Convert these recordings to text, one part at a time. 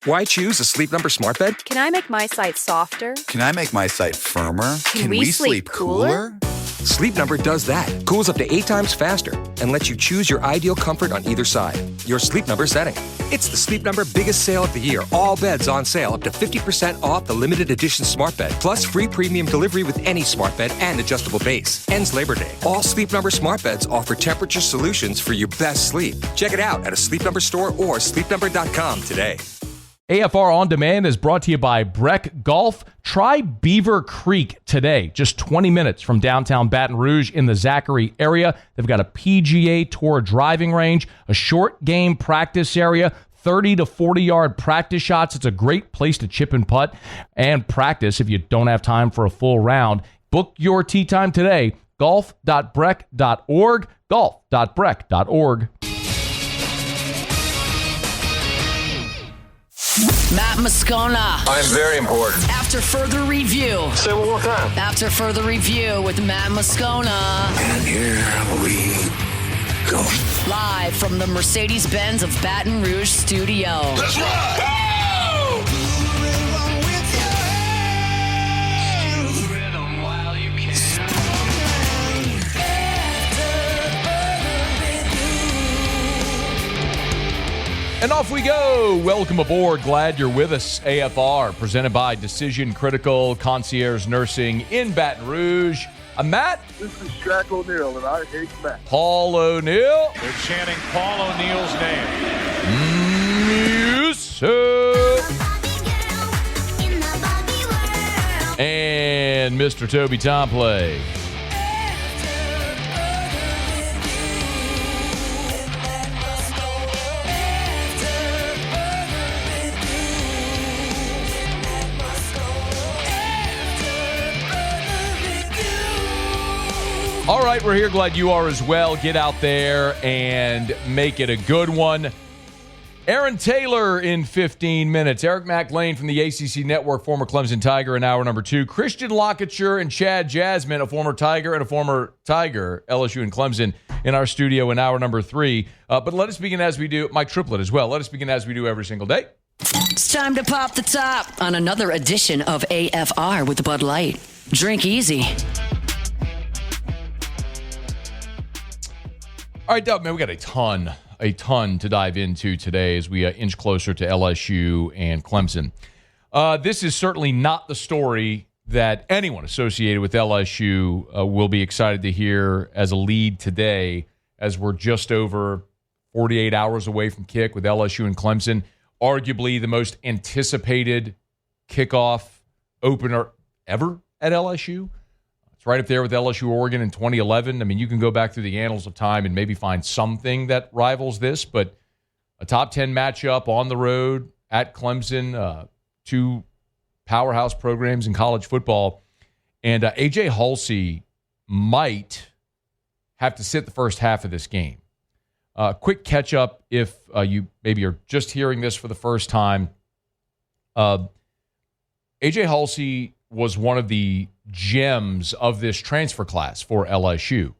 Why choose a Sleep Number smart bed? Can I make my site softer? Can I make my site firmer? Can we sleep cooler? Sleep Number does that. Cools up to 8 times faster and lets you choose your ideal comfort on either side. Your Sleep Number setting. It's the Sleep Number biggest sale of the year. All beds on sale up to 50% off the limited edition smart bed. Plus free premium delivery with any smart bed and adjustable base. Ends Labor Day. All Sleep Number smart beds offer temperature solutions for your best sleep. Check it out at a Sleep Number store or sleepnumber.com today. AFR On Demand is brought to you by Breck Golf. Try Beaver Creek today, just 20 minutes from downtown Baton Rouge in the Zachary area. They've got a PGA Tour driving range, a short game practice area, 30 to 40-yard practice shots. It's a great place to chip and putt and practice if you don't have time for a full round. Book your tee time today, golf.breck.org, golf.breck.org. Matt Moscona. I'm very important. After further review. Say it one more time. After further review with Matt Moscona. And here we go. Live from the Mercedes-Benz of Baton Rouge studio. That's right. And off we go. Welcome aboard. Glad you're with us. AFR, presented by Decision Critical Concierge Nursing in Baton Rouge. I'm Matt. This is Shaq O'Neal, and I hate Matt. Paul O'Neal. They're chanting Paul O'Neal's name. And Mr. Toby Tomplay. All right, we're here. Glad you are as well. Get out there and make it a good one. Aaron Taylor in 15 minutes. Eric McLean from the ACC Network, former Clemson Tiger in hour number 2. Christian Lockature and Chad Jasmine, a former Tiger and a former Tiger, LSU and Clemson, in our studio in hour number 3. But let us begin as we do. Mike Triplett as well. Let us begin as we do every single day. It's time to pop the top on another edition of AFR with Bud Light. Drink easy. All right, Doug, man, we got a ton to dive into today as we inch closer to LSU and Clemson. This is certainly not the story that anyone associated with LSU will be excited to hear as a lead today, as we're just over 48 hours away from kick with LSU and Clemson. Arguably the most anticipated kickoff opener ever at LSU. It's right up there with LSU-Oregon in 2011. I mean, you can go back through the annals of time and maybe find something that rivals this, but a top 10 matchup on the road at Clemson, two powerhouse programs in college football. And AJ Haucly might have to sit the first half of this game. Quick catch-up if you maybe are just hearing this for the first time. AJ Haucly was one of the gems of this transfer class for LSU.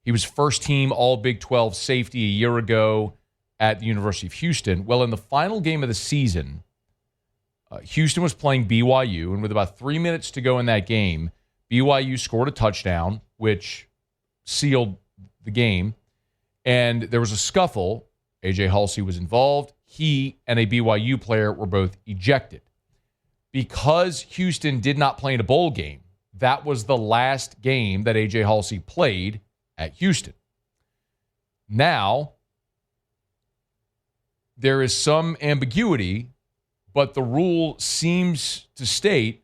He was first team all Big 12 safety a year ago at the University of Houston. Well, in the final game of the season, Houston was playing BYU, and with about 3 minutes to go in that game, BYU scored a touchdown, which sealed the game, and there was a scuffle. AJ Haucly was involved. He and a BYU player were both ejected. Because Houston did not play in a bowl game, that was the last game that AJ Haucly played at Houston. Now, there is some ambiguity, but the rule seems to state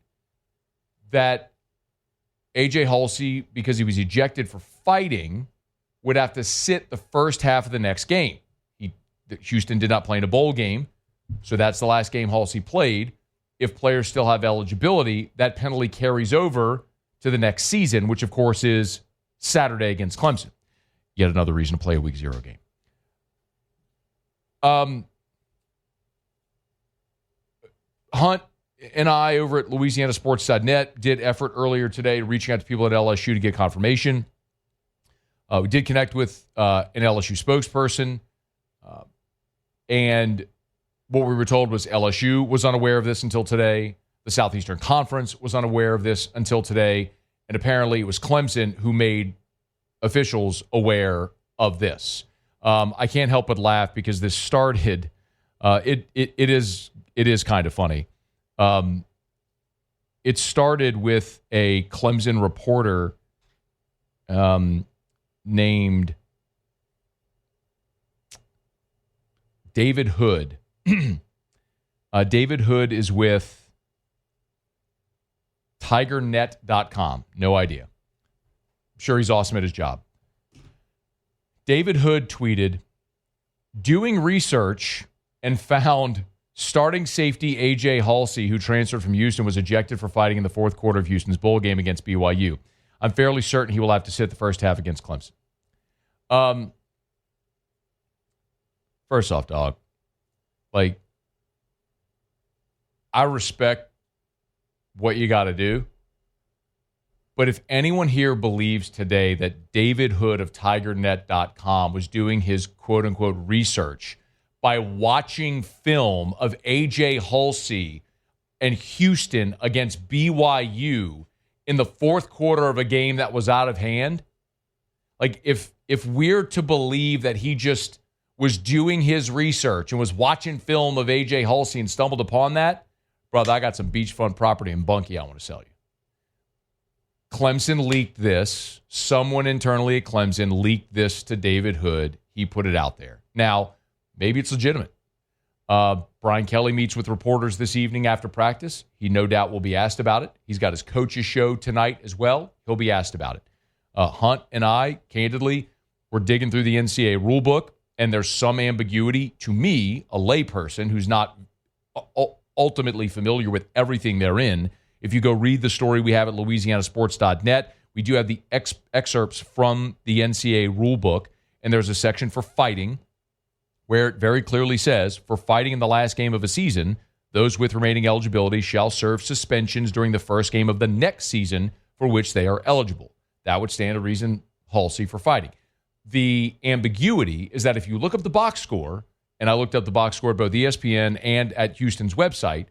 that AJ Haucly, because he was ejected for fighting, would have to sit the first half of the next game. Houston did not play in a bowl game, so that's the last game Haucly played. If players still have eligibility, that penalty carries over to the next season, which, of course, is Saturday against Clemson. Yet another reason to play a Week 0 game. Hunt and I over at LouisianaSports.net did effort earlier today reaching out to people at LSU to get confirmation. We did connect with an LSU spokesperson, and what we were told was LSU was unaware of this until today. The Southeastern Conference was unaware of this until today. And apparently it was Clemson who made officials aware of this. I can't help but laugh because this started, it is kind of funny. It started with a Clemson reporter named David Hood. David Hood is with TigerNet.com. No idea. I'm sure he's awesome at his job. David Hood tweeted, doing research and found starting safety AJ Haucly, who transferred from Houston, was ejected for fighting in the fourth quarter of Houston's bowl game against BYU. I'm fairly certain he will have to sit the first half against Clemson. First off, dog, like, I respect what you got to do. But if anyone here believes today that David Hood of TigerNet.com was doing his quote-unquote research by watching film of AJ Haucly and Houston against BYU in the fourth quarter of a game that was out of hand, like if we're to believe that he just was doing his research and was watching film of AJ Haucly and stumbled upon that, brother, I got some beachfront property in Bunkie I want to sell you. Clemson leaked this. Someone internally at Clemson leaked this to David Hood. He put it out there. Now, maybe it's legitimate. Brian Kelly meets with reporters this evening after practice. He no doubt will be asked about it. He's got his coach's show tonight as well. He'll be asked about it. Hunt and I, candidly, we're digging through the NCAA rulebook, and there's some ambiguity to me, a layperson who's not ultimately familiar with everything therein. If you go read the story we have at LouisianaSports.net, we do have the excerpts from the NCAA rulebook, and there's a section for fighting where it very clearly says, for fighting in the last game of a season, those with remaining eligibility shall serve suspensions during the first game of the next season for which they are eligible. That would stand to reason Haucly for fighting. The ambiguity is that if you look up the box score, and I looked up the box score at both ESPN and at Houston's website,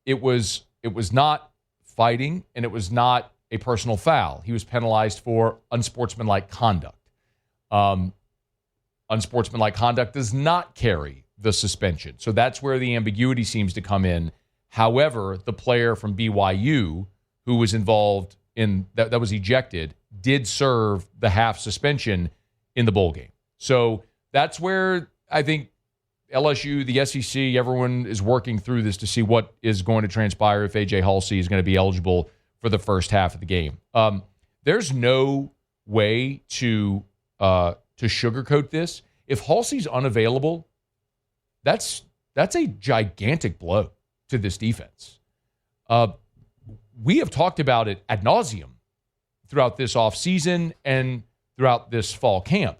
it was not fighting, and it was not a personal foul. He was penalized for unsportsmanlike conduct. Unsportsmanlike conduct does not carry the suspension. So that's where the ambiguity seems to come in. However, the player from BYU who was involved in that was ejected did serve the half suspension in the bowl game. So that's where I think LSU, the SEC, everyone is working through this to see what is going to transpire if AJ Haucly is going to be eligible for the first half of the game. There's no way to sugarcoat this. If Haucly's unavailable, that's a gigantic blow to this defense. We have talked about it ad nauseum throughout this offseason and throughout this fall camp.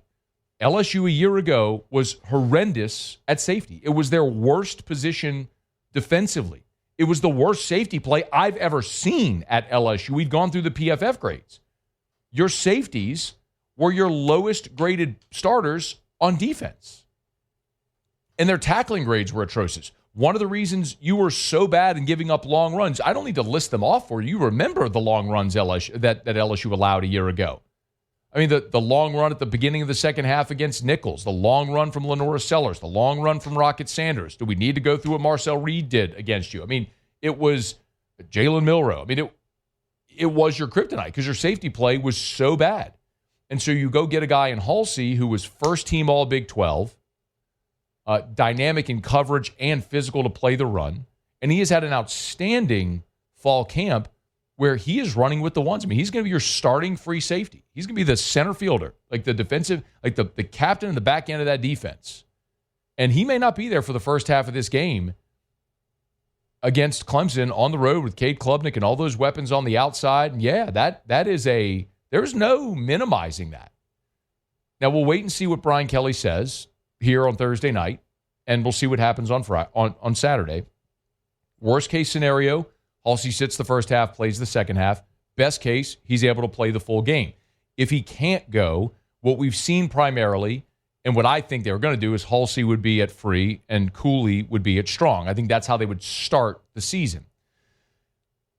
LSU a year ago was horrendous at safety. It was their worst position defensively. It was the worst safety play I've ever seen at LSU. We've gone through the PFF grades. Your safeties were your lowest graded starters on defense. And their tackling grades were atrocious. One of the reasons you were so bad in giving up long runs, I don't need to list them off for you. You remember the long runs that LSU allowed a year ago. I mean, the long run at the beginning of the second half against Nichols, the long run from Lenora Sellers, the long run from Rocket Sanders. Do we need to go through what Marcel Reed did against you? I mean, it was Jalen Milroe. I mean, it was your kryptonite because your safety play was so bad. And so you go get a guy in Haucly who was first team all Big 12, dynamic in coverage and physical to play the run. And he has had an outstanding fall camp where he is running with the ones. I mean, he's going to be your starting free safety. He's going to be the center fielder, like the defensive, like the captain in the back end of that defense. And he may not be there for the first half of this game against Clemson on the road with Cade Klubnik and all those weapons on the outside. And yeah, that is there's no minimizing that. Now, we'll wait and see what Brian Kelly says here on Thursday night, and we'll see what happens on Saturday. Worst case scenario, Haucly sits the first half, plays the second half. Best case, he's able to play the full game. If he can't go, what we've seen primarily And what I think they were going to do is Haucly would be at free and Cooley would be at strong. I think that's how they would start the season.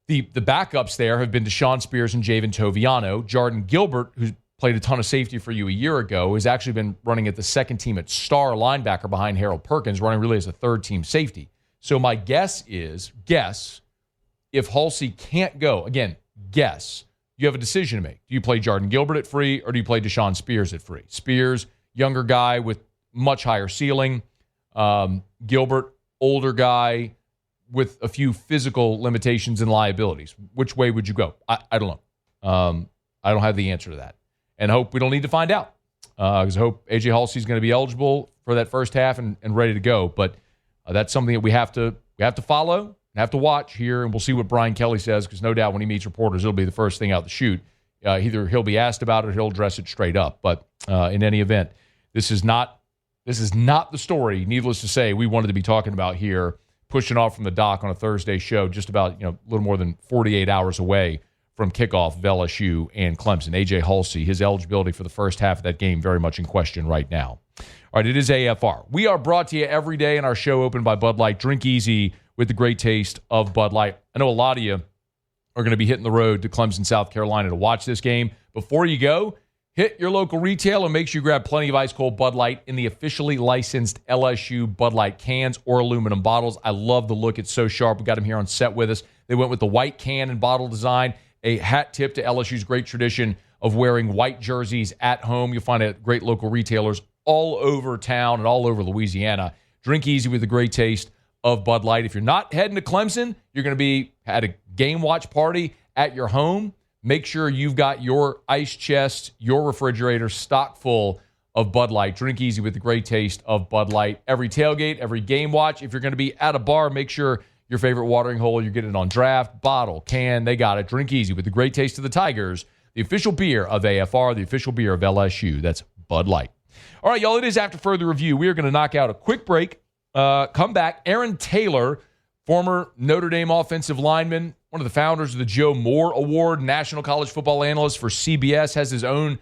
The backups there have been Deshaun Spears and Javen Toviano. Jordan Gilbert, who's played a ton of safety for you a year ago, has actually been running at the second team at star linebacker behind Harold Perkins, running really as a third-team safety. So my guess is, if Haucly can't go, again, guess, you have a decision to make. Do you play Jordan Gilbert at free or do you play Deshaun Spears at free? Spears, younger guy with much higher ceiling. Gilbert, older guy with a few physical limitations and liabilities. Which way would you go? I don't know. I don't have the answer to that. And hope we don't need to find out. Because I hope AJ Haucly is going to be eligible for that first half and ready to go. But that's something that we have to follow and have to watch here. And we'll see what Brian Kelly says, because no doubt when he meets reporters, it'll be the first thing out the chute. Either he'll be asked about it or he'll address it straight up. But in any event, this is not the story, needless to say, we wanted to be talking about here, pushing off from the dock on a Thursday show, just about a little more than 48 hours away from kickoff of LSU and Clemson. AJ Haucly, his eligibility for the first half of that game very much in question right now. All right, it is AFR. We are brought to you every day in our show opened by Bud Light. Drink easy with the great taste of Bud Light. I know a lot of you are going to be hitting the road to Clemson, South Carolina to watch this game. Before you go, hit your local retailer and make sure you grab plenty of ice-cold Bud Light in the officially licensed LSU Bud Light cans or aluminum bottles. I love the look. It's so sharp. We got them here on set with us. They went with the white can and bottle design, a hat tip to LSU's great tradition of wearing white jerseys at home. You'll find it at great local retailers all over town and all over Louisiana. Drink easy with the great taste of Bud Light. If you're not heading to Clemson, you're going to be at a game watch party at your home. Make sure you've got your ice chest, your refrigerator stocked full of Bud Light. Drink easy with the great taste of Bud Light. Every tailgate, every game watch. If you're going to be at a bar, make sure your favorite watering hole, you're getting it on draft, bottle, can, they got it. Drink easy with the great taste of the Tigers, the official beer of AFR, the official beer of LSU. That's Bud Light. All right, y'all, it is after further review. We are going to knock out a quick break. Come back. Aaron Taylor, former Notre Dame offensive lineman, one of the founders of the Joe Moore Award, national college football analyst for CBS, has his own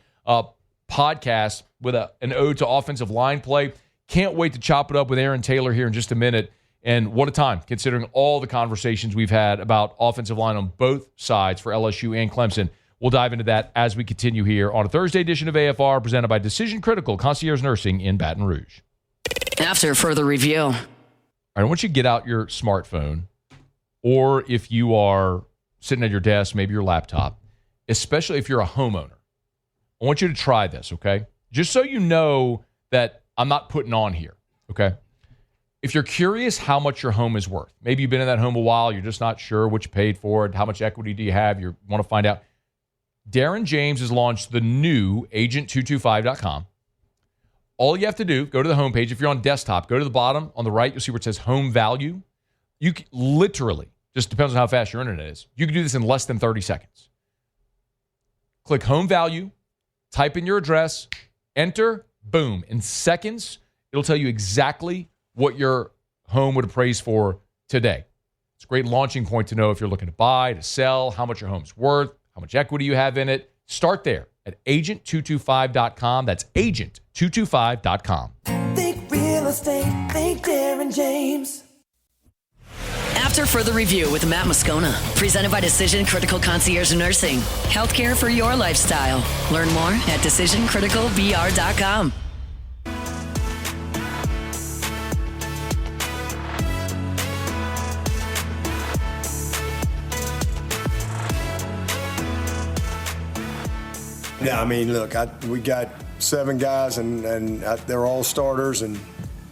podcast with an ode to offensive line play. Can't wait to chop it up with Aaron Taylor here in just a minute. And what a time, considering all the conversations we've had about offensive line on both sides for LSU and Clemson. We'll dive into that as we continue here on a Thursday edition of AFR, presented by Decision Critical Concierge Nursing in Baton Rouge. After further review. All right, I want you to get out your smartphone, or if you are sitting at your desk, maybe your laptop, especially if you're a homeowner. I want you to try this, okay? Just so you know that I'm not putting on here, okay? If you're curious how much your home is worth, maybe you've been in that home a while, you're just not sure what you paid for it, how much equity do you have, you want to find out. Darren James has launched the new agent225.com. All you have to do, go to the homepage. If you're on desktop, go to the bottom on the right. You'll see where it says home value. You can, literally, just depends on how fast your internet is. You can do this in less than 30 seconds. Click home value, type in your address, enter, boom. In seconds, it'll tell you exactly what your home would appraise for today. It's a great launching point to know if you're looking to buy, to sell, how much your home's worth, how much equity you have in it. Start there at agent225.com. That's agent225.com. Think real estate, think Darren James. After further review with Matt Moscona, presented by Decision Critical Concierge Nursing. Healthcare for your lifestyle. Learn more at decisioncriticalvr.com. Yeah, I mean, look, we got 7 guys, and they're all starters, and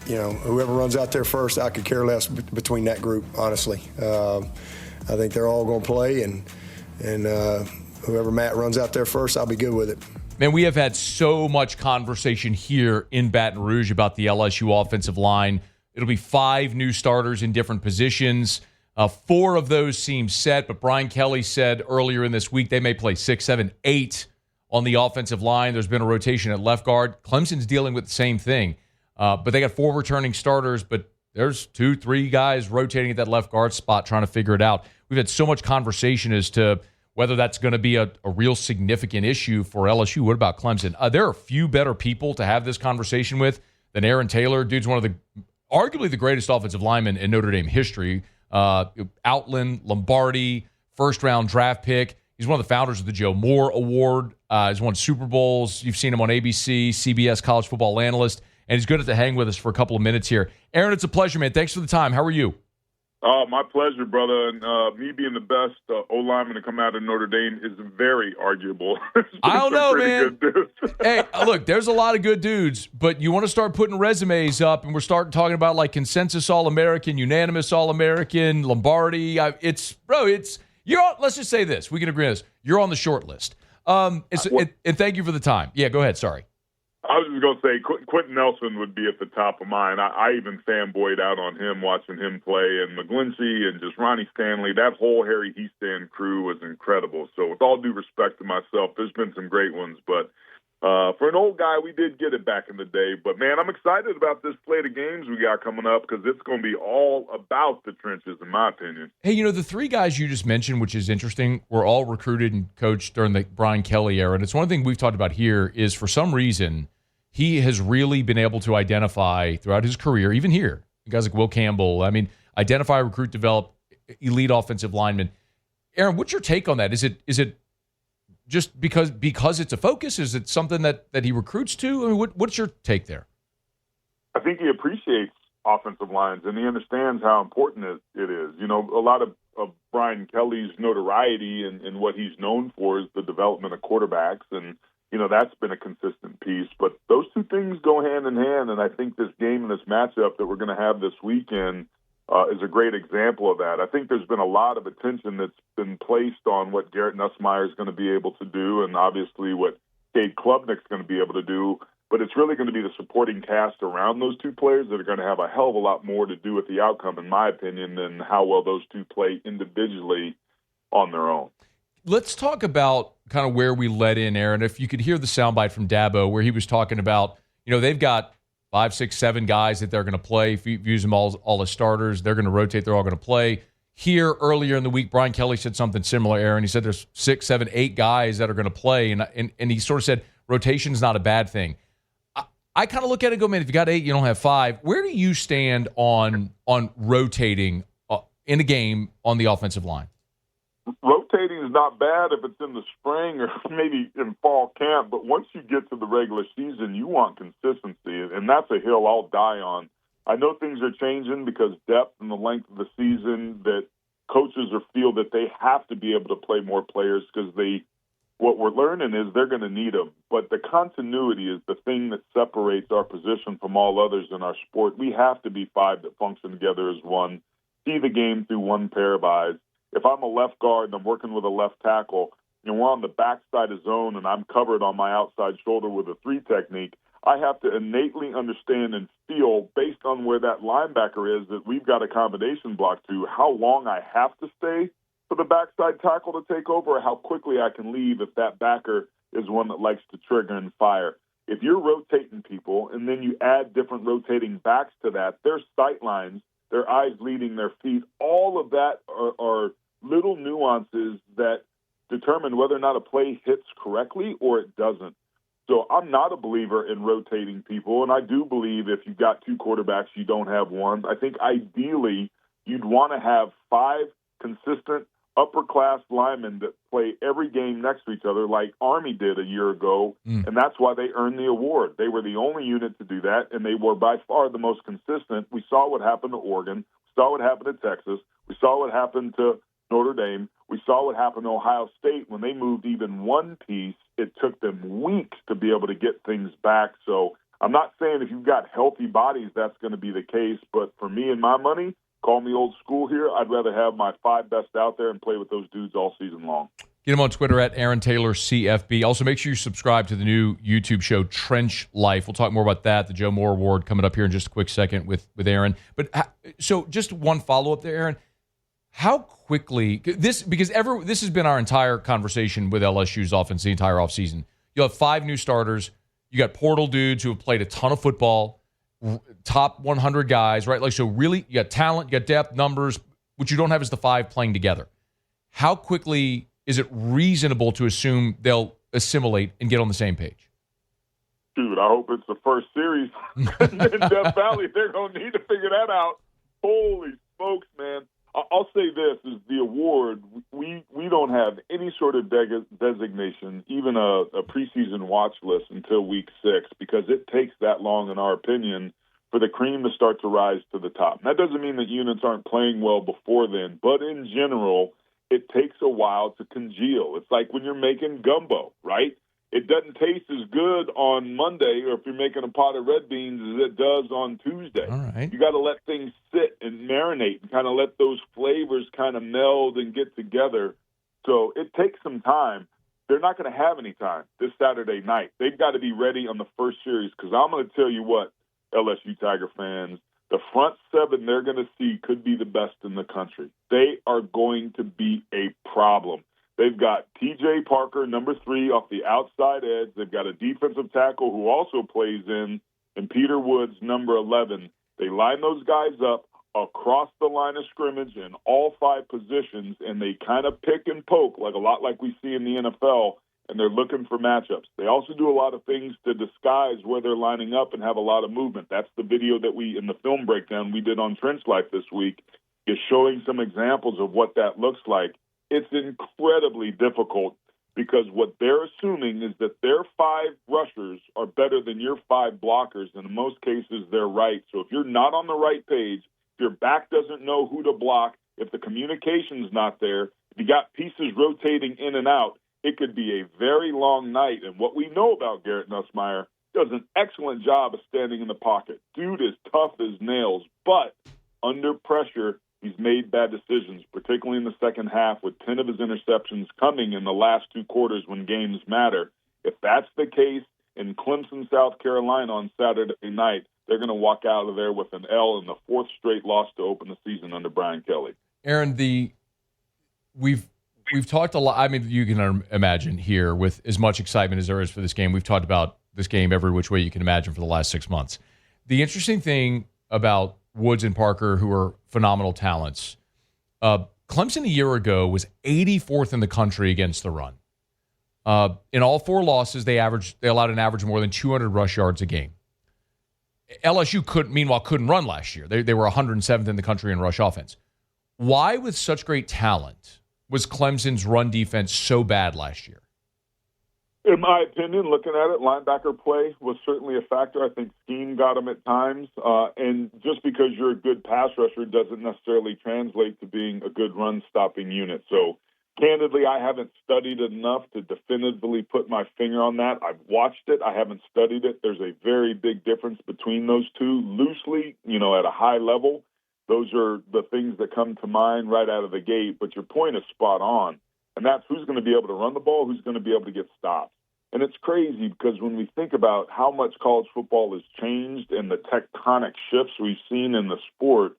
whoever runs out there first, I could care less between that group, honestly. I think they're all going to play, and whoever Matt runs out there first, I'll be good with it. Man, we have had so much conversation here in Baton Rouge about the LSU offensive line. It'll be 5 new starters in different positions. 4 of those seem set, but Brian Kelly said earlier in this week they may play 6, 7, 8 on the offensive line. There's been a rotation at left guard. Clemson's dealing with the same thing. But they got 4 returning starters, but there's 2, 3 guys rotating at that left guard spot trying to figure it out. We've had so much conversation as to whether that's going to be a real significant issue for LSU. What about Clemson? There are few better people to have this conversation with than Aaron Taylor. Dude's one of the arguably the greatest offensive linemen in Notre Dame history. Outland, Lombardi, first-round draft pick. He's one of the founders of the Joe Moore Award. He's won Super Bowls. You've seen him on ABC, CBS College Football Analyst, and he's good to hang with us for a couple of minutes here. Aaron, it's a pleasure, man. Thanks for the time. How are you? My pleasure, brother. And me being the best O-lineman to come out of Notre Dame is very arguable. I don't know, man. Hey, look, there's a lot of good dudes, but you want to start putting resumes up, and we're starting talking about like consensus All-American, unanimous All-American, Lombardi. Let's just say this. We can agree on this. You're on the short list. And thank you for the time. Yeah, go ahead. Sorry. I was just going to say Quentin Nelson would be at the top of mine. I even fanboyed out on him watching him play, and McGlinchey and just Ronnie Stanley. That whole Harry Heastand crew was incredible. So with all due respect to myself, there's been some great ones. But for an old guy, we did get it back in the day. But, man, I'm excited about this slate of games we got coming up because it's going to be all about the trenches, in my opinion. Hey, the three guys you just mentioned, which is interesting, were all recruited and coached during the Brian Kelly era. And it's one thing we've talked about here is for some reason he has really been able to identify throughout his career, even here, guys like Will Campbell, identify, recruit, develop elite offensive linemen. Aaron, what's your take on that? Is it just because it's a focus? Is it something that he recruits to? What's your take there? I think he appreciates offensive lines, and he understands how important it is. A lot of Brian Kelly's notoriety and what he's known for is the development of quarterbacks, and that's been a consistent piece. But those two things go hand in hand, and I think this game and this matchup that we're going to have this weekend is a great example of that. I think there's been a lot of attention that's been placed on what Garrett Nussmeier is going to be able to do and obviously what Cade Klubnik's going to be able to do. But it's really going to be the supporting cast around those two players that are going to have a hell of a lot more to do with the outcome, in my opinion, than how well those two play individually on their own. Let's talk about kind of where we let in, Aaron. If you could hear the soundbite from Dabo where he was talking about, they've got 5, 6, 7 guys that they're going to play. If you use them all as starters, they're going to rotate. They're all going to play. Here, earlier in the week, Brian Kelly said something similar, Aaron. He said there's 6, 7, 8 guys that are going to play, and he sort of said rotation's not a bad thing. I kind of look at it and go, man, if you got 8, you don't have 5. Where do you stand on rotating in a game on the offensive line? Rotating is not bad if it's in the spring or maybe in fall camp, but once you get to the regular season, you want consistency, and that's a hill I'll die on. I know things are changing because depth and the length of the season that coaches feel that they have to be able to play more players because what we're learning is they're going to need them. But the continuity is the thing that separates our position from all others in our sport. We have to be 5 that function together as one, see the game through one pair of eyes. If I'm a left guard and I'm working with a left tackle, we're on the backside of zone and I'm covered on my outside shoulder with a 3 technique, I have to innately understand and feel, based on where that linebacker is, that we've got a combination block to, how long I have to stay for the backside tackle to take over or how quickly I can leave if that backer is one that likes to trigger and fire. If you're rotating people and then you add different rotating backs to that, their sight lines, their eyes leading their feet, all of that are little nuances that determine whether or not a play hits correctly or it doesn't. So I'm not a believer in rotating people, and I do believe if you've got 2 quarterbacks, you don't have one. I think ideally you'd want to have 5 consistent upper-class linemen that play every game next to each other like Army did a year ago, and that's why they earned the award. They were the only unit to do that, and they were by far the most consistent. We saw what happened to Oregon. We saw what happened to Texas. We saw what happened to Notre Dame. We saw what happened to Ohio State. When they moved even one piece, it took them weeks to be able to get things back. So I'm not saying if you've got healthy bodies that's going to be the case, but for me and my money, call me old school here, I'd rather have my 5 best out there and play with those dudes all season long. Get him on Twitter at Aaron Taylor CFB. Also, make sure you subscribe to the new YouTube show, Trench Life. We'll talk more about that, the Joe Moore Award, coming up here in just a quick second with Aaron. But so just one follow-up there, Aaron. How quickly this has been our entire conversation with LSU's offense the entire offseason. You'll have 5 new starters. You got portal dudes who have played a ton of football, top 100 guys, right? Like, so really, you got talent, you got depth, numbers. What you don't have is the 5 playing together. How quickly is it reasonable to assume they'll assimilate and get on the same page? Dude, I hope it's the first series in Death Valley. They're going to need to figure that out. Holy smokes, man. I'll say this, is the award, we don't have any sort of designation, even a preseason watch list until week 6, because it takes that long, in our opinion, for the cream to start to rise to the top. And that doesn't mean that units aren't playing well before then, but in general, it takes a while to congeal. It's like when you're making gumbo, right? It doesn't taste as good on Monday, or if you're making a pot of red beans, as it does on Tuesday. All right. You got to let things sit and marinate and kind of let those flavors kind of meld and get together. So it takes some time. They're not going to have any time this Saturday night. They've got to be ready on the first series, because I'm going to tell you what, LSU Tiger fans, the front 7 they're going to see could be the best in the country. They are going to be a problem. They've got TJ Parker, number 3, off the outside edge. They've got a defensive tackle who also plays in, and Peter Woods, number 11. They line those guys up across the line of scrimmage in all 5 positions, and they kind of pick and poke, like a lot like we see in the NFL, and they're looking for matchups. They also do a lot of things to disguise where they're lining up and have a lot of movement. That's the video that in the film breakdown we did on Trench Life this week, is showing some examples of what that looks like. It's incredibly difficult, because what they're assuming is that their 5 rushers are better than your 5 blockers, and in most cases they're right. So if you're not on the right page, if your back doesn't know who to block, if the communication's not there, if you got pieces rotating in and out, it could be a very long night. And what we know about Garrett Nussmeier, does an excellent job of standing in the pocket. Dude is tough as nails, but under pressure, he's made bad decisions, particularly in the second half, with 10 of his interceptions coming in the last 2 quarters when games matter. If that's the case in Clemson, South Carolina on Saturday night, they're going to walk out of there with an L and the 4th straight loss to open the season under Brian Kelly. Aaron, we've talked a lot. I mean, you can imagine here, with as much excitement as there is for this game, we've talked about this game every which way you can imagine for the last 6 months. The interesting thing about Woods and Parker, who are phenomenal talents, Clemson a year ago was 84th in the country against the run. In all 4 losses, they allowed an average of more than 200 rush yards a game. LSU couldn't run last year. They were 107th in the country in rush offense. Why, with such great talent, was Clemson's run defense so bad last year? In my opinion, looking at it, linebacker play was certainly a factor. I think scheme got them at times. And just because you're a good pass rusher doesn't necessarily translate to being a good run-stopping unit. So, candidly, I haven't studied it enough to definitively put my finger on that. I've watched it. I haven't studied it. There's a very big difference between those two. Loosely, at a high level, those are the things that come to mind right out of the gate. But your point is spot on, and that's who's going to be able to run the ball, who's going to be able to get stops. And it's crazy, because when we think about how much college football has changed and the tectonic shifts we've seen in the sport,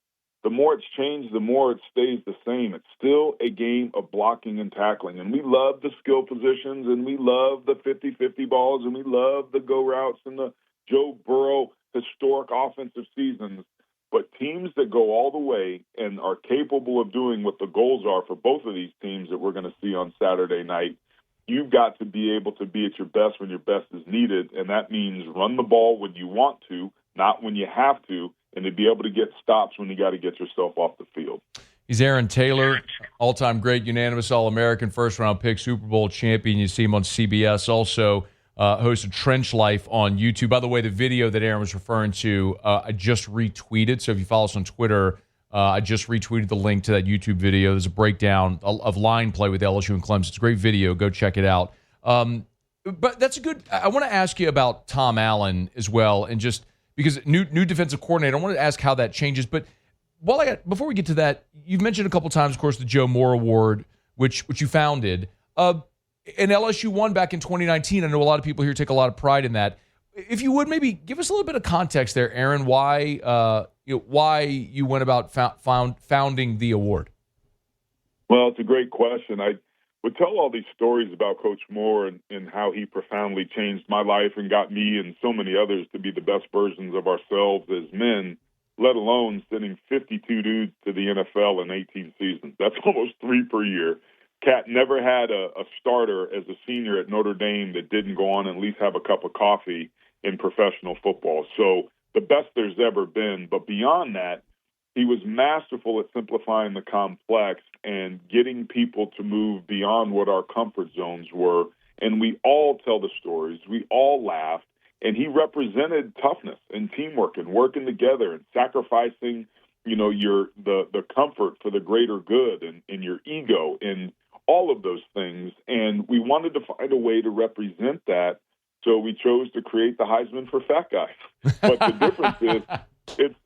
the more it's changed, the more it stays the same. It's still a game of blocking and tackling. And we love the skill positions, and we love the 50-50 balls, and we love the go routes and the Joe Burrow historic offensive seasons. But teams that go all the way and are capable of doing what the goals are for both of these teams that we're going to see on Saturday night, you've got to be able to be at your best when your best is needed, and that means run the ball when you want to, not when you have to, and to be able to get stops when you got to get yourself off the field. He's Aaron Taylor, all-time great, unanimous All-American, first-round pick, Super Bowl champion. You see him on CBS, also host of Trench Life on YouTube. By the way, the video that Aaron was referring to, I just retweeted, so if you follow us on Twitter, I just retweeted the link to that YouTube video. There's a breakdown of line play with LSU and Clemson. It's a great video. Go check it out. But that's a good – I want to ask you about Tom Allen as well, and just because new defensive coordinator, I want to ask how that changes. But before we get to that, you've mentioned a couple times, of course, the Joe Moore Award, which you founded. And LSU won back in 2019. I know a lot of people here take a lot of pride in that. If you would, maybe give us a little bit of context there, Aaron, why you went about founding the award. Well, it's a great question. I would tell all these stories about Coach Moore and how he profoundly changed my life and got me and so many others to be the best versions of ourselves as men, let alone sending 52 dudes to the NFL in 18 seasons. That's almost 3 per year. Cat never had a starter as a senior at Notre Dame that didn't go on and at least have a cup of coffee in professional football. So the best there's ever been. But beyond that, he was masterful at simplifying the complex and getting people to move beyond what our comfort zones were. And we all tell the stories. We all laugh. And he represented toughness and teamwork and working together and sacrificing, the comfort for the greater good and your ego and all of those things. And we wanted to find a way to represent that. So we chose to create the Heisman for fat guys. But the difference is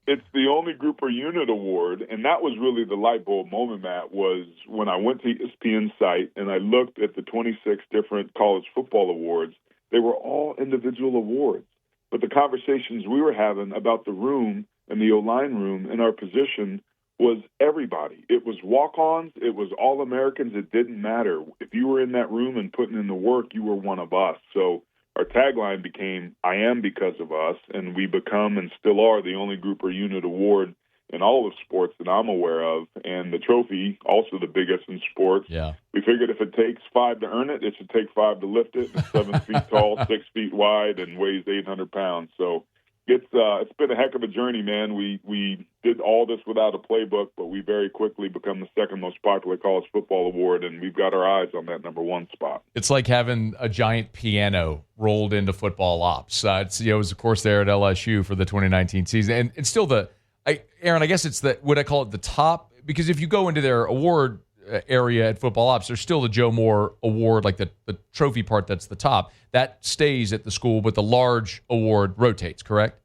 it's the only group or unit award. And that was really the light bulb moment, Matt, was when I went to ESPN's site and I looked at the 26 different college football awards. They were all individual awards. But the conversations we were having about the room and the O-line room and our position was everybody. It was walk-ons. It was All-Americans. It didn't matter. If you were in that room and putting in the work, you were one of us. So our tagline became, I am because of us, and we become and still are the only group or unit award in all of sports that I'm aware of, and the trophy, also the biggest in sports. Yeah. We figured if it takes 5 to earn it, it should take 5 to lift it. It's 7 feet tall, 6 feet wide, and weighs 800 pounds. So it's been a heck of a journey, man. We did all this without a playbook, but we very quickly become the second most popular college football award, and we've got our eyes on that number 1 spot. It's like having a giant piano rolled into football ops. It was, of course, there at LSU for the 2019 season. And it's still Aaron, I guess it's would I call it the top? Because if you go into their award area at football ops, there's still the Joe Moore Award, like the trophy part that's the top. That stays at the school, but the large award rotates, correct?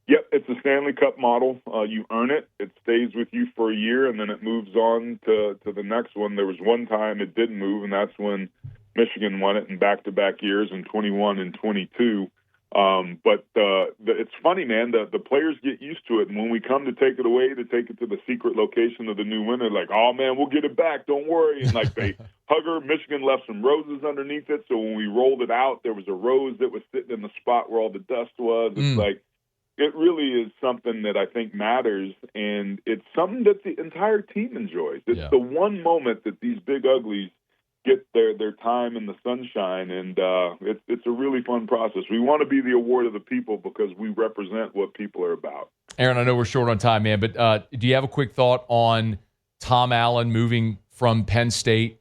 Yep, it's a Stanley Cup model. You earn it. It stays with you for a year, and then it moves on to the next one. There was one time it didn't move, and that's when Michigan won it in back-to-back years in 21 and 22. But it's funny, man. The players get used to it, and when we come to take it away, to take it to the secret location of the new winner, like, oh man, we'll get it back. Don't worry. And like they hug her. Michigan left some roses underneath it, so when we rolled it out, there was a rose that was sitting in the spot where all the dust was. It's like it really is something that I think matters, and it's something that the entire team enjoys. It's the one moment that these big uglies get their time in the sunshine, and it's a really fun process. We want to be the award of the people because we represent what people are about. Aaron, I know we're short on time, man, but do you have a quick thought on Tom Allen moving from Penn State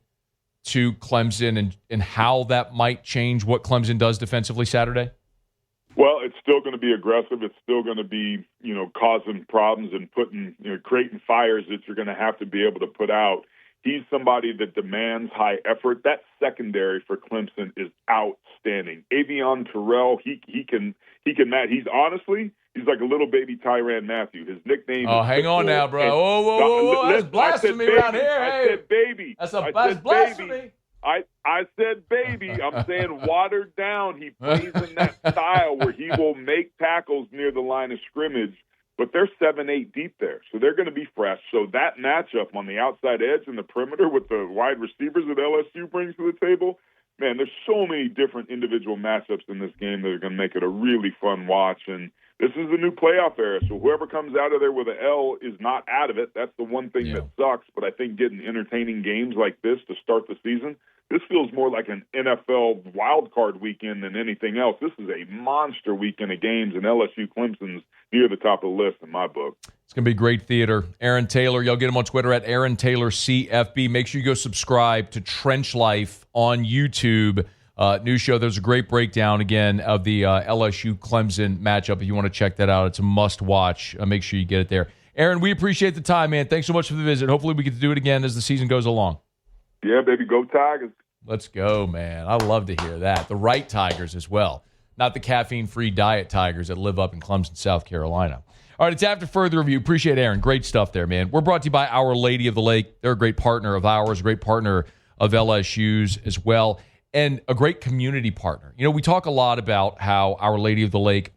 to Clemson and how that might change what Clemson does defensively Saturday? Well, it's still going to be aggressive. It's still going to be, causing problems and creating fires that you're going to have to be able to put out. He's somebody that demands high effort. That secondary for Clemson is outstanding. Avion Terrell, he can match. He's like a little baby Tyrann Mathieu. His nickname is hang on now, bro. Whoa. That's blasphemy around here. I said baby. That's blasphemy. I said baby. I'm saying watered down. He plays in that style where he will make tackles near the line of scrimmage. But they're 7-8 deep there, so they're going to be fresh. So that matchup on the outside edge and the perimeter with the wide receivers that LSU brings to the table, man, there's so many different individual matchups in this game that are going to make it a really fun watch. And this is the new playoff era, so whoever comes out of there with an L is not out of it. That's the one thing that sucks. But I think getting entertaining games like this to start the season, this feels more like an NFL wild card weekend than anything else. This is a monster weekend of games, and LSU-Clemson's near the top of the list in my book. It's going to be great theater. Aaron Taylor, y'all get him on Twitter at Aaron Taylor CFB. Make sure you go subscribe to Trench Life on YouTube. New show. There's a great breakdown, again, of the LSU-Clemson matchup. If you want to check that out, it's a must-watch. Make sure you get it there. Aaron, we appreciate the time, man. Thanks so much for the visit. Hopefully we get to do it again as the season goes along. Yeah, baby. Go Tigers. Let's go, man. I love to hear that. The right Tigers as well. Not the caffeine-free diet Tigers that live up in Clemson, South Carolina. All right, it's After Further Review. Appreciate Aaron. Great stuff there, man. We're brought to you by Our Lady of the Lake. They're a great partner of ours, a great partner of LSU's as well, and a great community partner. We talk a lot about how Our Lady of the Lake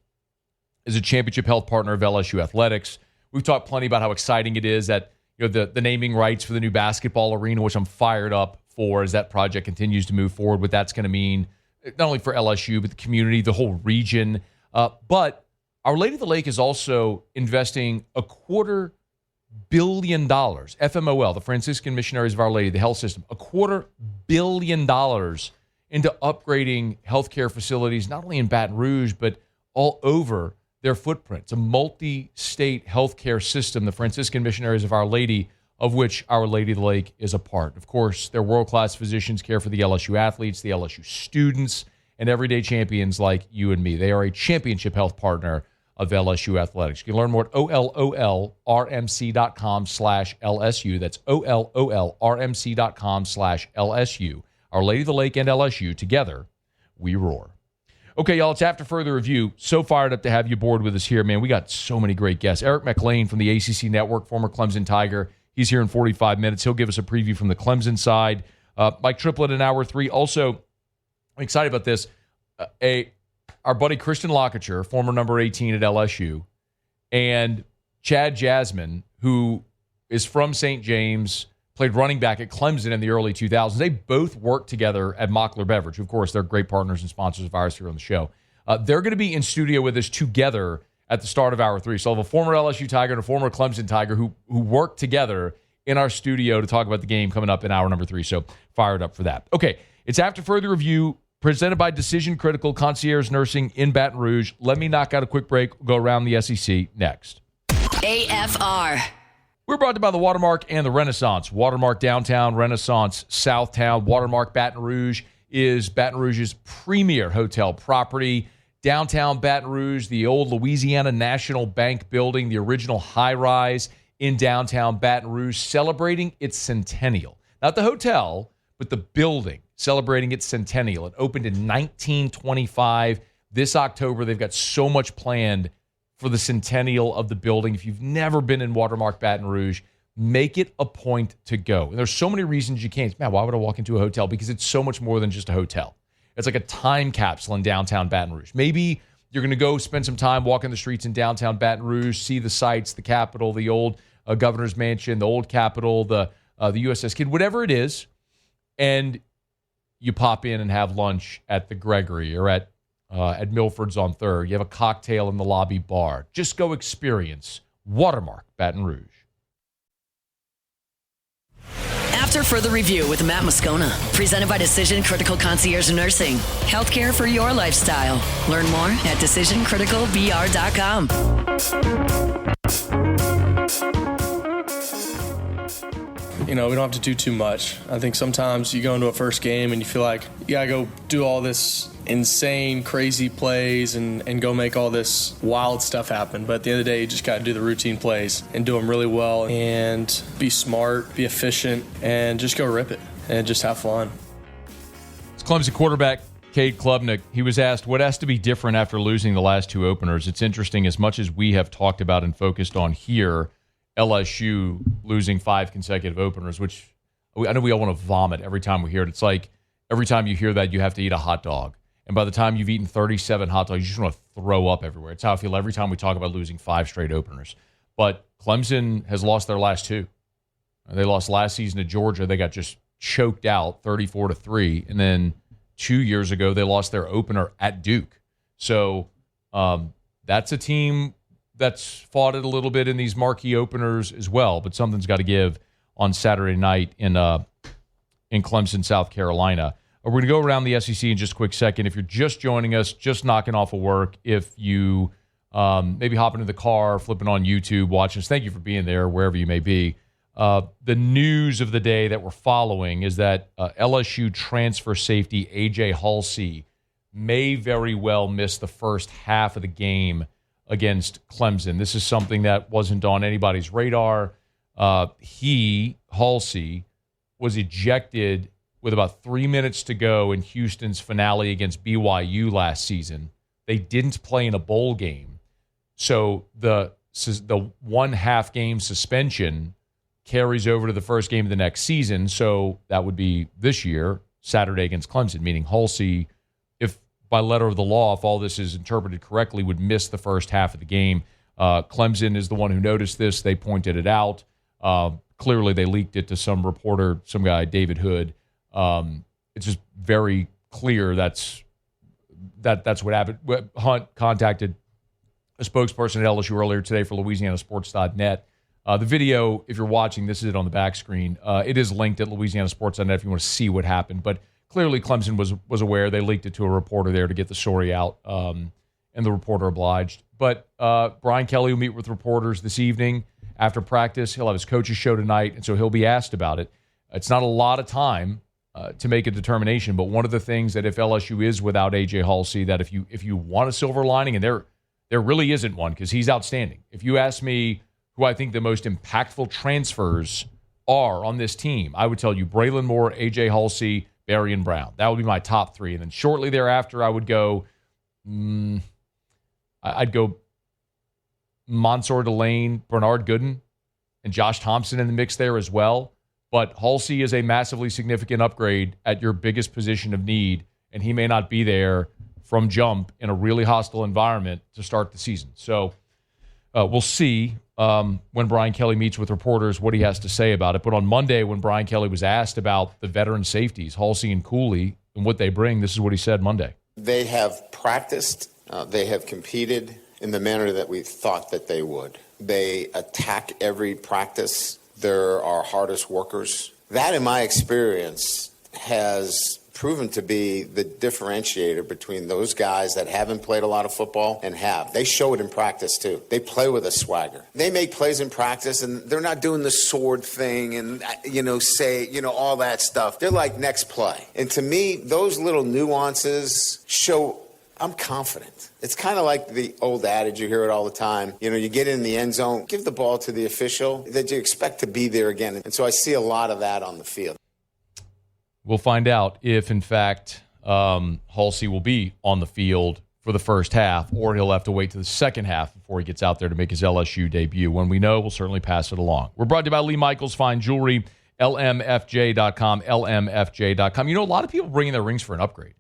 is a championship health partner of LSU athletics. We've talked plenty about how exciting it is that the naming rights for the new basketball arena, which I'm fired up for as that project continues to move forward, what that's going to mean, not only for LSU, but the community, the whole region. But Our Lady of the Lake is also investing $250 billion, FMOL, the Franciscan Missionaries of Our Lady, the health system, $250 million into upgrading healthcare facilities, not only in Baton Rouge, but all over their footprint. It's a multi-state healthcare system, the Franciscan Missionaries of Our Lady, of which Our Lady of the Lake is a part. Of course, their world-class physicians care for the LSU athletes, the LSU students, and everyday champions like you and me. They are a championship health partner of LSU Athletics. You can learn more at ololrmc.com/LSU. That's ololrmc.com/LSU. Our Lady of the Lake and LSU, together, we roar. Okay, y'all, it's after further review. So fired up to have you aboard with us here, man. We got so many great guests. Eric McLean from the ACC Network, former Clemson Tiger. He's here in 45 minutes. He'll give us a preview from the Clemson side. Mike Triplett in hour 3. Also, I'm excited about this. Our buddy Christian Lockacher, former number 18 at LSU, and Chad Jasmine, who is from St. James, played running back at Clemson in the early 2000s. They both worked together at Mockler Beverage. Of course, they're great partners and sponsors of ours here on the show. They're going to be in studio with us together at the start of hour 3. So I'll have a former LSU Tiger and a former Clemson Tiger who worked together in our studio to talk about the game coming up in hour number 3. So fired up for that. Okay, it's after further review. Presented by Decision Critical Concierge Nursing in Baton Rouge. Let me knock out a quick break. We'll go around the SEC next. AFR. We're brought to you by the Watermark and the Renaissance. Watermark Downtown, Renaissance Southtown. Watermark Baton Rouge is Baton Rouge's premier hotel property. Downtown Baton Rouge, the old Louisiana National Bank building, the original high-rise in downtown Baton Rouge, celebrating its centennial. Not the hotel, but the building, celebrating its centennial. It opened in 1925. This October, they've got so much planned for the centennial of the building. If you've never been in Watermark Baton Rouge, make it a point to go. And there's so many reasons you can't. Man, why would I walk into a hotel? Because it's so much more than just a hotel. It's like a time capsule in downtown Baton Rouge. Maybe you're going to go spend some time walking the streets in downtown Baton Rouge, see the sights, the Capitol, the old governor's mansion, the old Capitol, the USS Kid, whatever it is, and you pop in and have lunch at the Gregory or at Milford's on 3rd. You have a cocktail in the lobby bar. Just go experience Watermark Baton Rouge. After further review with Matt Moscona, presented by Decision Critical Concierge Nursing. Healthcare for your lifestyle. Learn more at decisioncriticalbr.com. You know, we don't have to do too much. I think sometimes you go into a first game and you feel like you got to go do all this insane, crazy plays and go make all this wild stuff happen. But at the end of the day, you just got to do the routine plays and do them really well and be smart, be efficient, and just go rip it and just have fun. It's Clemson quarterback Cade Klubnik. He was asked what has to be different after losing the last 2 openers. It's interesting, as much as we have talked about and focused on here, LSU losing 5 consecutive openers, which I know we all want to vomit every time we hear it. It's like every time you hear that, you have to eat a hot dog. And by the time you've eaten 37 hot dogs, you just want to throw up everywhere. It's how I feel every time we talk about losing 5 straight openers. But Clemson has lost their last 2. They lost last season to Georgia. They got just choked out 34-3. And then 2 years ago, they lost their opener at Duke. So that's a team that's fought it a little bit in these marquee openers as well, but something's got to give on Saturday night in Clemson, South Carolina. We're going to go around the SEC in just a quick second. If you're just joining us, just knocking off of work, if you maybe hop into the car, flipping on YouTube, watching us, thank you for being there, wherever you may be. The news of the day that we're following is that LSU transfer safety AJ Haucly may very well miss the first half of the game against Clemson. This is something that wasn't on anybody's radar. Haucly, was ejected with about 3 minutes to go in Houston's finale against BYU last season. They didn't play in a bowl game. So the 1.5 game suspension carries over to the first game of the next season. So that would be this year, Saturday against Clemson, meaning Haucly, if by letter of the law, if all this is interpreted correctly, would miss the first half of the game. Clemson is the one who noticed this. They pointed it out. Clearly, they leaked it to some reporter, some guy, David Hood. It's just very clear that's what happened. Hunt contacted a spokesperson at LSU earlier today for LouisianaSports.net. The video, if you're watching, this is it on the back screen. It is linked at LouisianaSports.net if you want to see what happened. But clearly Clemson was aware. They leaked it to a reporter there to get the story out, and the reporter obliged. But Brian Kelly will meet with reporters this evening after practice. He'll have his coach's show tonight, and so he'll be asked about it. It's not a lot of time to make a determination, but one of the things that if LSU is without AJ Haucly, that if you want a silver lining, and there really isn't one because he's outstanding. If you ask me who I think the most impactful transfers are on this team, I would tell you Braylon Moore, AJ Haucly, Barry, and Brown. That would be my top three. And then shortly thereafter, I would go, I'd go Mansour Delane, Bernard Gooden, and Josh Thompson in the mix there as well. But Haucly is a massively significant upgrade at your biggest position of need, and he may not be there from jump in a really hostile environment to start the season. So we'll see when Brian Kelly meets with reporters what he has to say about it. But on Monday, when Brian Kelly was asked about the veteran safeties, Haucly and Cooley, and what they bring, this is what he said Monday. They have practiced. They have competed in the manner that we thought that they would. They attack every practice. They're our hardest workers. That, in my experience, has proven to be the differentiator between those guys that haven't played a lot of football and have. They show it in practice, too. They play with a swagger. They make plays in practice, and they're not doing the sword thing and, all that stuff. They're like next play. And to me, those little nuances show I'm confident. It's kind of like the old adage, you hear it all the time. You get in the end zone, give the ball to the official that you expect to be there again. And so I see a lot of that on the field. We'll find out if, in fact, Haucly will be on the field for the first half, or he'll have to wait to the second half before he gets out there to make his LSU debut. When we know, we'll certainly pass it along. We're brought to you by Lee Michaels Fine Jewelry, lmfj.com, lmfj.com. A lot of people bringing their rings for an upgrade.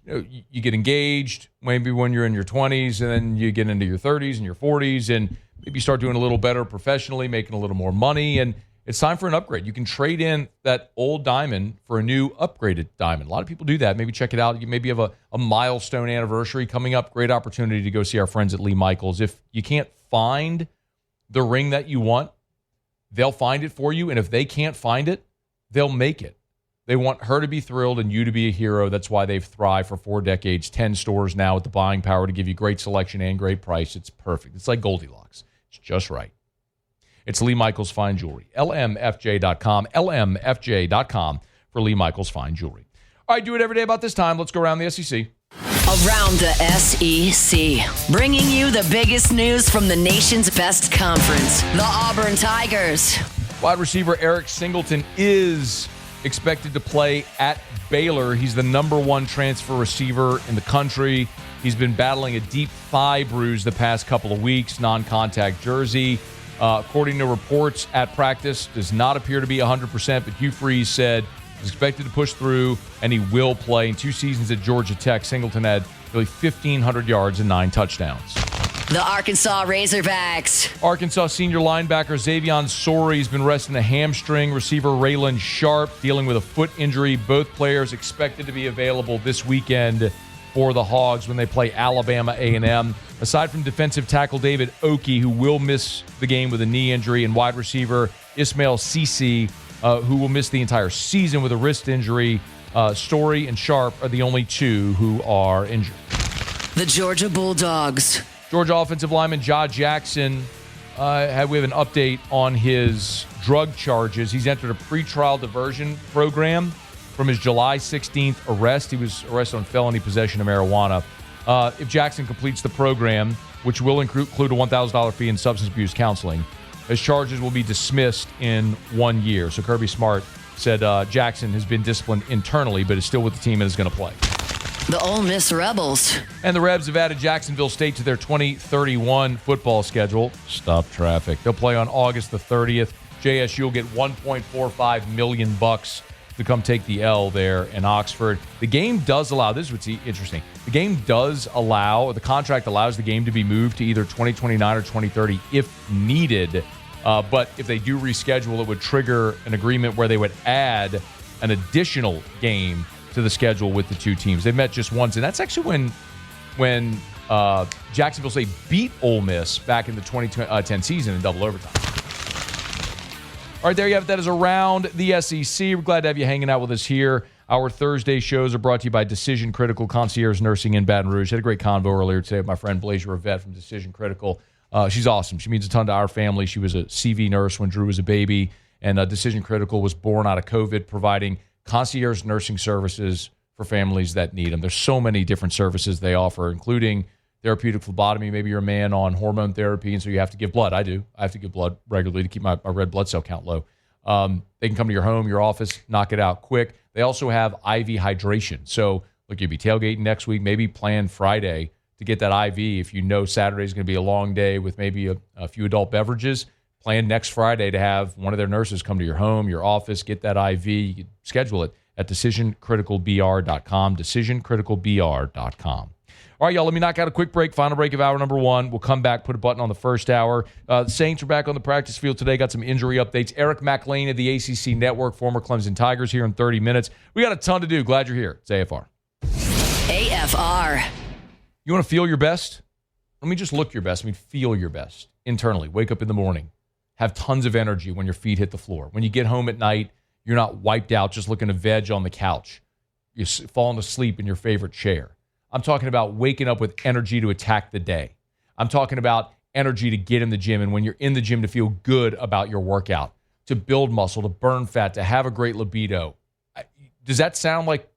You get engaged maybe when you're in your 20s, and then you get into your 30s and your 40s, and maybe you start doing a little better professionally, making a little more money, and it's time for an upgrade. You can trade in that old diamond for a new upgraded diamond. A lot of people do that. Maybe check it out. You maybe have a milestone anniversary coming up. Great opportunity to go see our friends at Lee Michaels. If you can't find the ring that you want, they'll find it for you, and if they can't find it, they'll make it. They want her to be thrilled and you to be a hero. That's why they've thrived for 4 decades, 10 stores now with the buying power to give you great selection and great price. It's perfect. It's like Goldilocks. It's just right. It's Lee Michaels Fine Jewelry. LMFJ.com. LMFJ.com for Lee Michaels Fine Jewelry. All right, do it every day about this time. Let's go around the SEC. Around the SEC, bringing you the biggest news from the nation's best conference, the Auburn Tigers. Wide receiver Eric Singleton is expected to play at Baylor. He's the number 1 transfer receiver in the country. He's been battling a deep thigh bruise the past couple of weeks, non-contact jersey. According to reports at practice, does not appear to be 100%, but Hugh Freeze said he's expected to push through, and he will play. In 2 seasons at Georgia Tech, Singleton had nearly 1,500 yards and 9 touchdowns. The Arkansas Razorbacks. Arkansas senior linebacker Xavion Sorey has been resting a hamstring. Receiver Raylan Sharp dealing with a foot injury. Both players expected to be available this weekend for the Hogs when they play Alabama A&M. Aside from defensive tackle David Oki, who will miss the game with a knee injury, and wide receiver Ismail Cisse, who will miss the entire season with a wrist injury, Story and Sharp are the only 2 who are injured. The Georgia Bulldogs. Georgia offensive lineman Ja Jackson, we have an update on his drug charges. He's entered a pretrial diversion program from his July 16th arrest. He was arrested on felony possession of marijuana. If Jackson completes the program, which will include a $1,000 fee in substance abuse counseling, his charges will be dismissed in 1 year. So Kirby Smart said Jackson has been disciplined internally, but is still with the team and is going to play. The Ole Miss Rebels. And the Rebs have added Jacksonville State to their 2031 football schedule. Stop traffic. They'll play on August the 30th. JSU will get $1.45 million to come take the L there in Oxford. The game does allow, this is what's interesting, the game does allow, or the contract allows the game to be moved to either 2029 or 2030 if needed. But if they do reschedule, it would trigger an agreement where they would add an additional game to the schedule with the 2 teams. They've met just once, and that's actually when Jacksonville State beat Ole Miss back in the 2010 season in double overtime. All right, there you have it. That is Around the SEC. We're glad to have you hanging out with us here. Our Thursday shows are brought to you by Decision Critical Concierge Nursing in Baton Rouge. Had a great convo earlier today with my friend Blaise Rivette from Decision Critical. She's awesome. She means a ton to our family. She was a CV nurse when Drew was a baby, and Decision Critical was born out of COVID, providing concierge nursing services for families that need them. There's so many different services they offer, including therapeutic phlebotomy. Maybe you're a man on hormone therapy, and so you have to give blood. I do. I have to give blood regularly to keep my red blood cell count low. They can come to your home, your office, knock it out quick. They also have IV hydration. So, look, you'll be tailgating next week, maybe plan Friday to get that IV. If you know Saturday is going to be a long day with maybe a few adult beverages, plan next Friday to have one of their nurses come to your home, your office, get that IV. You can schedule it at decisioncriticalbr.com, decisioncriticalbr.com. All right, y'all, let me knock out a quick break, final break of hour number one. We'll come back, put a button on the first hour. The Saints are back on the practice field today, got some injury updates. Eric McLean of the ACC Network, former Clemson Tigers, here in 30 minutes. We got a ton to do. Glad you're here. It's AFR. AFR. You want to feel your best? Let me just look your best. I mean, feel your best internally. Wake up in the morning. Have tons of energy when your feet hit the floor. When you get home at night, you're not wiped out just looking to veg on the couch. You're falling asleep in your favorite chair. I'm talking about waking up with energy to attack the day. I'm talking about energy to get in the gym, and when you're in the gym, to feel good about your workout, to build muscle, to burn fat, to have a great libido. Does that sound like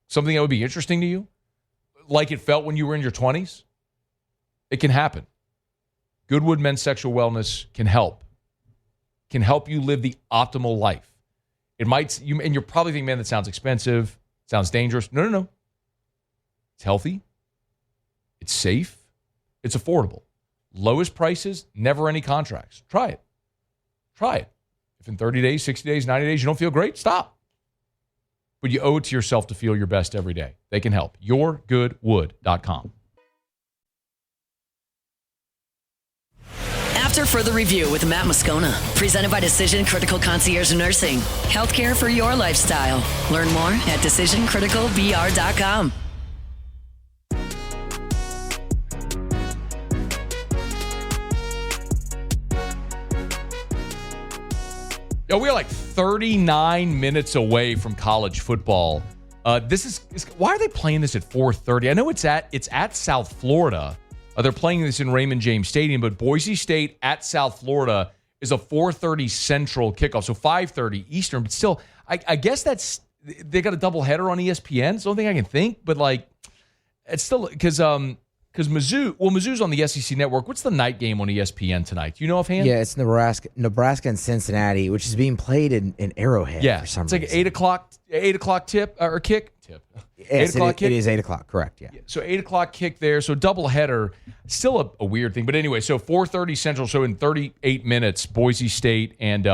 something that would be interesting to you? Like it felt when you were in your 20s? It can happen. Goodwood Men's Sexual Wellness can help. Can help you live the optimal life. It might, and you're probably thinking, man, that sounds expensive, sounds dangerous. No. It's healthy. It's safe. It's affordable. Lowest prices, never any contracts. Try it. If in 30 days, 60 days, 90 days, you don't feel great, stop. But you owe it to yourself to feel your best every day. They can help. YourGoodWood.com. After Further Review with Matt Moscona, presented by Decision Critical Concierge Nursing. Healthcare for your lifestyle. Learn more at DecisionCriticalBR.com. Yo, we are like 39 minutes away from college football. This is why are they playing this at 4:30? I know it's at South Florida. They're playing this in Raymond James Stadium, but Boise State at South Florida is a 4:30 Central kickoff, so 5:30 Eastern. But still, I guess they got a doubleheader on ESPN. It's the only thing I can think. But like, it's still because Mizzou's on the SEC Network. What's the night game on ESPN tonight? Do you know offhand? Yeah, it's Nebraska and Cincinnati, which is being played in Arrowhead. Yeah, for some it's like reason. 8 o'clock tip or kick. Tip. Yes, 8 o'clock kick? It is 8 o'clock, correct, yeah. So 8 o'clock kick there. So doubleheader, still a weird thing. But anyway, so 4:30 Central. So in 38 minutes, Boise State and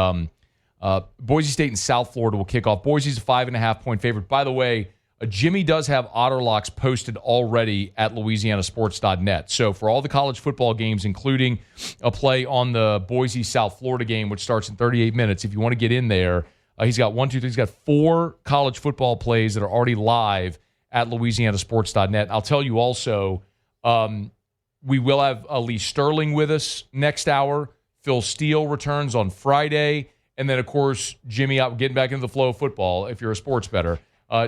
South Florida will kick off. Boise's a 5.5-point favorite. By the way, Jimmy does have Otter Locks posted already at LouisianaSports.net. So for all the college football games, including a play on the Boise-South Florida game, which starts in 38 minutes, if you want to get in there, he's got 4 college football plays that are already live at LouisianaSports.net. I'll tell you also, we will have Lee Sterling with us next hour. Phil Steele returns on Friday. And then, of course, Jimmy out getting back into the flow of football if you're a sports bettor.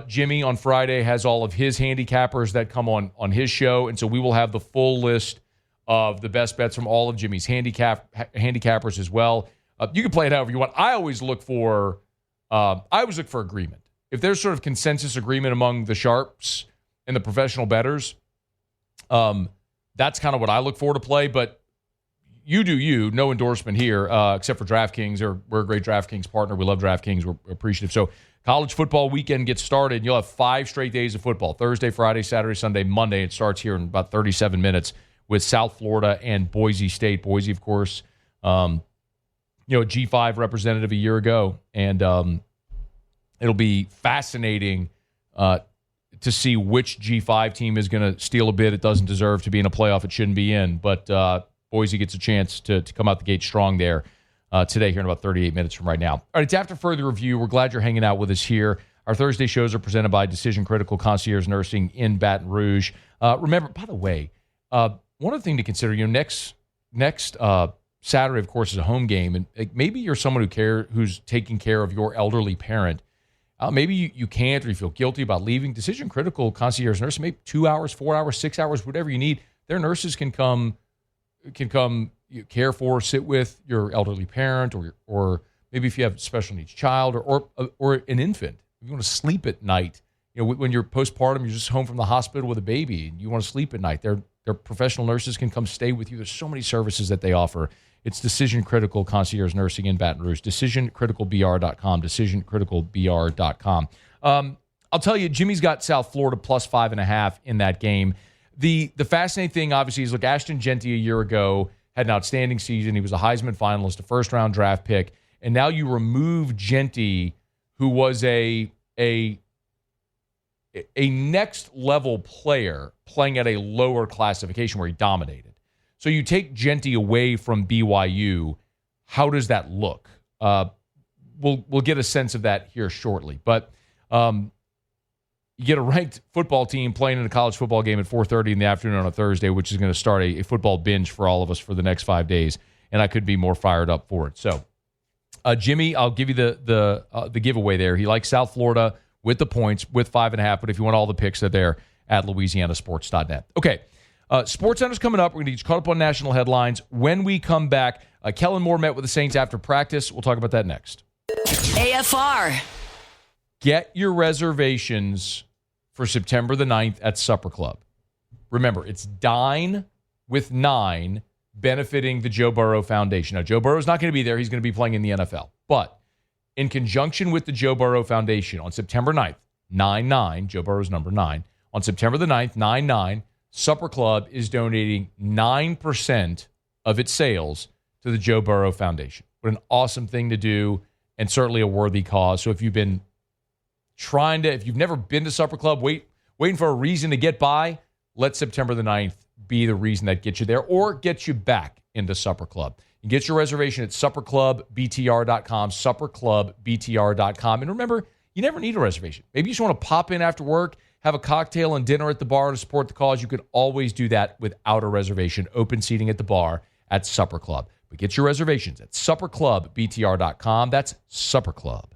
Jimmy on Friday has all of his handicappers that come on his show, and so we will have the full list of the best bets from all of Jimmy's handicappers as well. You can play it however you want. I always look for agreement. If there's sort of consensus agreement among the sharps and the professional bettors, that's kind of what I look for to play. But you do you. No endorsement here, except for DraftKings. We're a great DraftKings partner. We love DraftKings. We're appreciative. So college football weekend gets started. You'll have 5 straight days of football. Thursday, Friday, Saturday, Sunday, Monday. It starts here in about 37 minutes with South Florida and Boise State. Boise, of course, G5 representative a year ago. And it'll be fascinating to see which G5 team is going to steal a bid it doesn't deserve to be in a playoff it shouldn't be in. But Boise gets a chance to come out the gate strong there today here in about 38 minutes from right now. All right, it's After Further Review. We're glad you're hanging out with us here. Our Thursday shows are presented by Decision Critical Concierge Nursing in Baton Rouge. Remember, by the way, one other thing to consider, next Saturday, of course, is a home game, and maybe you're someone who's taking care of your elderly parent. Maybe you can't, or you feel guilty about leaving. Decision Critical concierge nurse, maybe 2 hours, 4 hours, 6 hours, whatever you need. Their nurses can come care for, sit with your elderly parent, or maybe if you have a special needs child or an infant. If you want to sleep at night, when you're postpartum, you're just home from the hospital with a baby, and you want to sleep at night. Their professional nurses can come stay with you. There's so many services that they offer. It's Decision Critical Concierge Nursing in Baton Rouge. DecisionCriticalBR.com. DecisionCriticalBR.com. I'll tell you, Jimmy's got South Florida plus 5.5 in that game. The fascinating thing, obviously, is, look, Ashton Genty a year ago had an outstanding season. He was a Heisman finalist, a first-round draft pick. And now you remove Genty, who was a next-level player playing at a lower classification where he dominated. So you take Genty away from BYU. How does that look? We'll get a sense of that here shortly. But you get a ranked football team playing in a college football game at 4:30 in the afternoon on a Thursday, which is going to start a football binge for all of us for the next 5 days, and I couldn't be more fired up for it. So, Jimmy, I'll give you the giveaway there. He likes South Florida with the points, with 5.5, but if you want all the picks, they're there at LouisianaSports.net. Okay. SportsCenter's coming up. We're going to get you caught up on national headlines. When we come back, Kellen Moore met with the Saints after practice. We'll talk about that next. AFR. Get your reservations for September the 9th at Supper Club. Remember, it's Dine with 9 benefiting the Joe Burrow Foundation. Now, Joe Burrow's not going to be there. He's going to be playing in the NFL. But in conjunction with the Joe Burrow Foundation on September 9th, 9-9, Joe Burrow's number 9, on September the 9th, 9-9, Supper Club is donating 9% of its sales to the Joe Burrow Foundation. What an awesome thing to do, and certainly a worthy cause. So if you've been if you've never been to Supper Club, waiting for a reason to get by, let September the 9th be the reason that gets you there or gets you back into Supper Club. You get your reservation at supperclubbtr.com, supperclubbtr.com. And remember, you never need a reservation. Maybe you just want to pop in after work, have a cocktail and dinner at the bar to support the cause. You could always do that without a reservation. Open seating at the bar at Supper Club. But get your reservations at supperclubbtr.com. That's Supper Club.